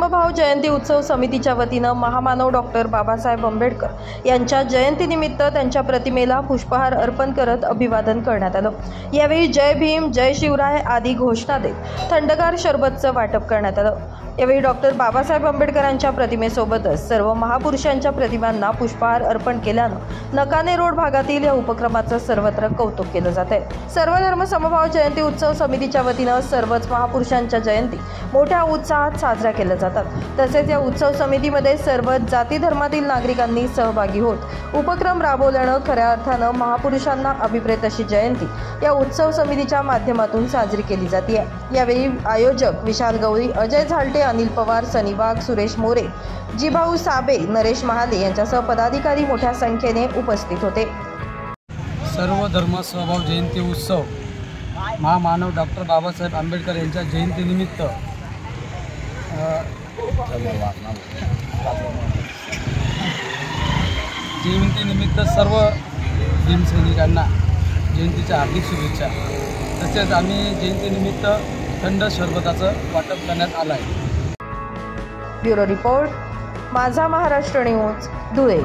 समभाव जयंती उत्सव समितीच्या वतीनं महामानव डॉक्टर बाबासाहेब आंबेडकर यांच्या जयंतीनिमित्त त्यांच्या प्रतिमेला पुष्पहार अर्पण करत अभिवादन करण्यात आलं। यावेळी जय भीम, जय शिवराय आदी घोषणा देत थंडगार शरबतचं वाटप करण्यात आलं। यावेळी डॉक्टर बाबासाहेब आंबेडकरांच्या प्रतिमेसोबतच सर्व महापुरुषांच्या प्रतिमांना पुष्पहार अर्पण केल्यानं नकाने रोड भागातील या उपक्रमाचं सर्वत्र कौतुक केलं जात आहे। सर्व धर्म समभाव जयंती उत्सव समितीच्या वतीनं सर्वच महापुरुषांच्या जयंती मोठ्या उत्साहात साजऱ्या केल्या जातात। तसेच या उत्सव समितीमध्ये सर्व जाती धर्मातील नागरिकांनी सहभागी होत उपक्रम राबवल्यानं खऱ्या अर्थानं महापुरुषांना अभिप्रेत अशी जयंती या उत्सव समितीच्या माध्यमातून साजरी केली जाते। यावेळी आयोजक विशाल गवळी, अजय झालटे, अनिल पवार, सनी वाघ, सुरेश मोरे, जिभाऊ साबे, नरेश महाले यांच्यासह पदाधिकारी मोठ्या संख्येने उपस्थित होते। सर्व धर्म समभाव जयंती उत्सव महामानव डॉक्टर बाबासाहेब आंबेडकर यांच्या जयंतीनिमित्त सर्व भीमसैनिकांना जयंतीच्या हार्दिक शुभेच्छा। तसेच आम्ही जयंतीनिमित्त थंड शरबताचं वाटप करण्यात आलं आहे। ब्युरो रिपोर्ट, माझा महाराष्ट्र न्यूज, धुळे।